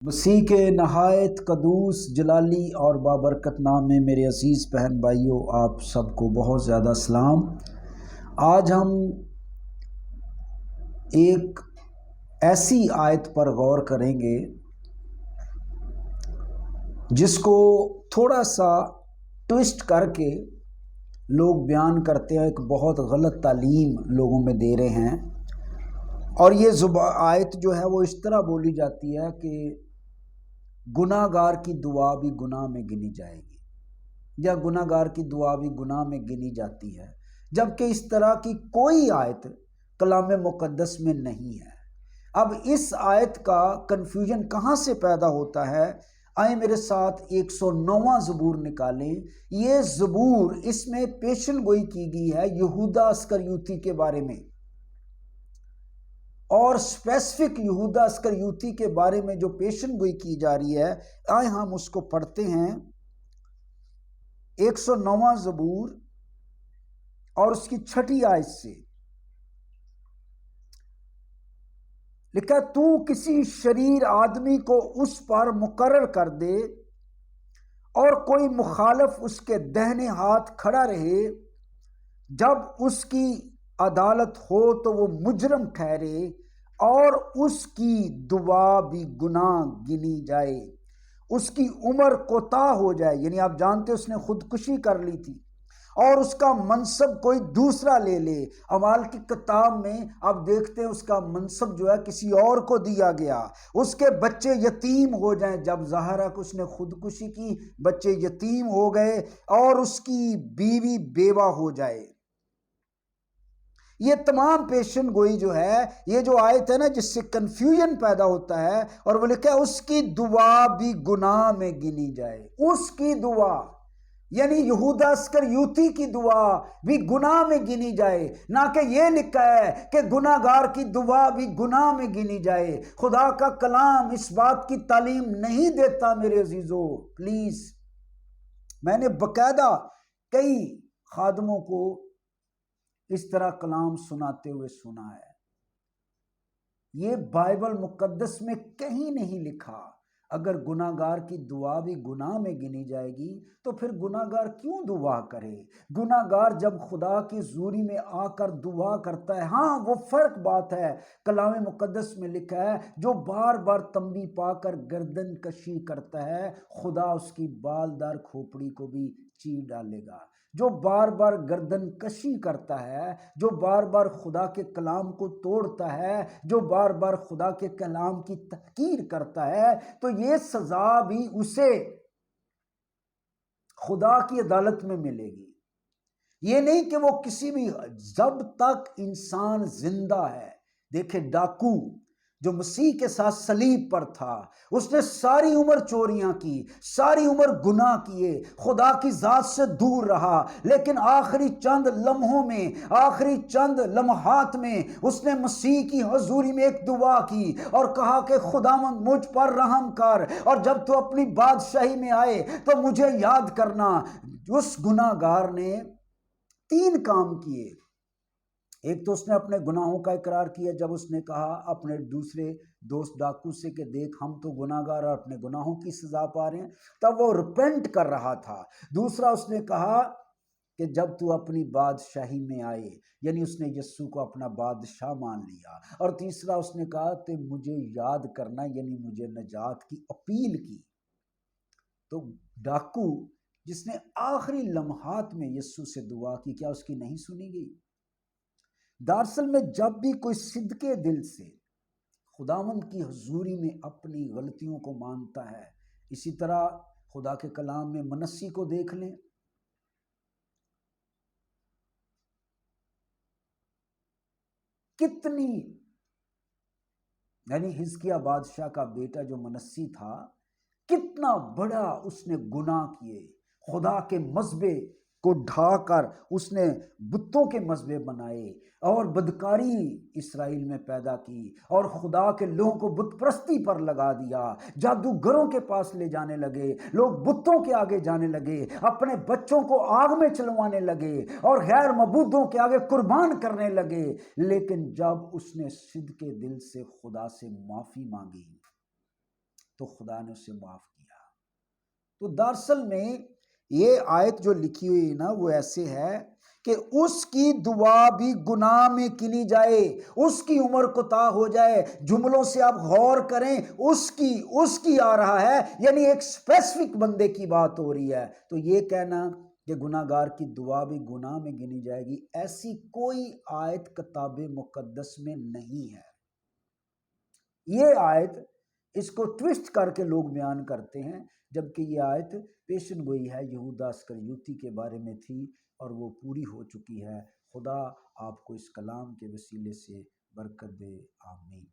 مسیح کے نہایت قدوس جلالی اور بابرکت نام میں میرے عزیز بہن بھائیوں، آپ سب کو بہت زیادہ سلام۔ آج ہم ایک ایسی آیت پر غور کریں گے جس کو تھوڑا سا ٹوسٹ کر کے لوگ بیان کرتے ہیں، ایک بہت غلط تعلیم لوگوں میں دے رہے ہیں۔ اور یہ آیت جو ہے وہ اس طرح بولی جاتی ہے کہ گناہ گار کی دعا بھی گناہ میں گنی جائے گی، یا گناہ گار کی دعا بھی گناہ میں گنی جاتی ہے، جبکہ اس طرح کی کوئی آیت کلام مقدس میں نہیں ہے۔ اب اس آیت کا کنفیوژن کہاں سے پیدا ہوتا ہے؟ آئیں میرے ساتھ 109واں زبور نکالیں۔ یہ زبور، اس میں پیشن گوئی کی گئی ہے یہودا اسکریوتی کے بارے میں، اور اسپیسیفک یہودا اسکریوتی کے بارے میں جو پیشن گوئی کی جا رہی ہے، آئیں ہم اس کو پڑھتے ہیں۔ 109واں زبور اور اس کی 6 آیت سے لکھا، تو کسی شریر آدمی کو اس پر مقرر کر دے اور کوئی مخالف اس کے دہنے ہاتھ کھڑا رہے، جب اس کی عدالت ہو تو وہ مجرم ٹھہرے اور اس کی دعا بھی گناہ گنی جائے، اس کی عمر کوتاہ ہو جائے، یعنی آپ جانتے اس نے خودکشی کر لی تھی، اور اس کا منصب کوئی دوسرا لے لے۔ اعمال کی کتاب میں آپ دیکھتے ہیں اس کا منصب جو ہے کسی اور کو دیا گیا، اس کے بچے یتیم ہو جائیں۔ جب ظاہرہ کہ اس نے خودکشی کی، بچے یتیم ہو گئے اور اس کی بیوی بیوہ ہو جائے۔ یہ تمام پیشن گوئی جو ہے، یہ جو آیت ہے نا جس سے کنفیوژن پیدا ہوتا ہے، اور وہ لکھا ہے اس کی دعا بھی گناہ میں گنی جائے۔ اس کی دعا یعنی یہودا اسکریوتی کی دعا بھی گناہ میں گنی جائے، نہ کہ یہ لکھا ہے کہ گناہ گار کی دعا بھی گناہ میں گنی جائے۔ خدا کا کلام اس بات کی تعلیم نہیں دیتا میرے عزیزو، پلیز۔ میں نے باقاعدہ کئی خادموں کو اس طرح کلام سناتے ہوئے سنا ہے۔ یہ بائبل مقدس میں کہیں نہیں لکھا۔ اگر گناہ گار کی دعا بھی گناہ میں گنی جائے گی تو پھر گناہ گار کیوں دعا کرے؟ گناہ گار جب خدا کی حضوری میں آ کر دعا کرتا ہے، ہاں وہ فرق بات ہے۔ کلام مقدس میں لکھا ہے جو بار بار تنبیہ پا کر گردن کشی کرتا ہے، خدا اس کی بالدار کھوپڑی کو بھی چیر ڈالے گا۔ جو بار بار گردن کشی کرتا ہے، جو بار بار خدا کے کلام کو توڑتا ہے، جو بار بار خدا کے کلام کی تحقیر کرتا ہے، تو یہ سزا بھی اسے خدا کی عدالت میں ملے گی۔ یہ نہیں کہ وہ کسی بھی، جب تک انسان زندہ ہے۔ دیکھیں ڈاکو جو مسیح کے ساتھ صلیب پر تھا، اس نے ساری عمر چوریاں کی، ساری عمر گناہ کیے، خدا کی ذات سے دور رہا، لیکن آخری چند لمحوں میں، آخری چند لمحات میں اس نے مسیح کی حضوری میں ایک دعا کی اور کہا کہ خداوند مجھ پر رحم کر، اور جب تو اپنی بادشاہی میں آئے تو مجھے یاد کرنا۔ اس گناہ گار نے 3 کام کیے۔ ایک تو اس نے اپنے گناہوں کا اقرار کیا، جب اس نے کہا اپنے دوسرے دوست ڈاکو سے کہ دیکھ ہم تو گناہ گار اور اپنے گناہوں کی سزا پا رہے ہیں، تب وہ رپینٹ کر رہا تھا۔ دوسرا اس نے کہا کہ جب تو اپنی بادشاہی میں آئے، یعنی اس نے یسوع کو اپنا بادشاہ مان لیا۔ اور تیسرا اس نے کہا کہ مجھے یاد کرنا، یعنی مجھے نجات کی اپیل کی۔ تو ڈاکو جس نے آخری لمحات میں یسوع سے دعا کی، کیا اس کی نہیں سنی گئی؟ دراصل میں جب بھی کوئی صدقے دل سے خداوند کی حضوری میں اپنی غلطیوں کو مانتا ہے، اسی طرح خدا کے کلام میں منسی کو دیکھ لیں، کتنی، یعنی حزقیہ بادشاہ کا بیٹا جو منسی تھا، کتنا بڑا اس نے گناہ کیے، خدا کے مذبے کو ڈھا کر اس نے بتوں کے مذبے بنائے اور بدکاری اسرائیل میں پیدا کی، اور خدا کے لوگوں کو بت پرستی پر لگا دیا، جادوگروں کے پاس لے جانے لگے، لوگ بتوں کے آگے جانے لگے، اپنے بچوں کو آگ میں چلوانے لگے اور غیر معبودوں کے آگے قربان کرنے لگے۔ لیکن جب اس نے صدقے دل سے خدا سے معافی مانگی تو خدا نے اسے معاف کیا۔ تو دراصل میں یہ آیت جو لکھی ہوئی نا وہ ایسے ہے کہ اس کی دعا بھی گناہ میں گنی جائے، اس کی عمر کوتاہ ہو جائے۔ جملوں سے آپ غور کریں، اس کی آ رہا ہے، یعنی ایک اسپیسیفک بندے کی بات ہو رہی ہے۔ تو یہ کہنا کہ گناہ گار کی دعا بھی گناہ میں گنی جائے گی، ایسی کوئی آیت کتاب مقدس میں نہیں ہے۔ یہ آیت اس کو ٹوسٹ کر کے لوگ بیان کرتے ہیں، جبکہ یہ آیت پیشن گوئی ہے یہودا اسکریوتی کے بارے میں تھی اور وہ پوری ہو چکی ہے۔ خدا آپ کو اس کلام کے وسیلے سے برکت دے، آمین۔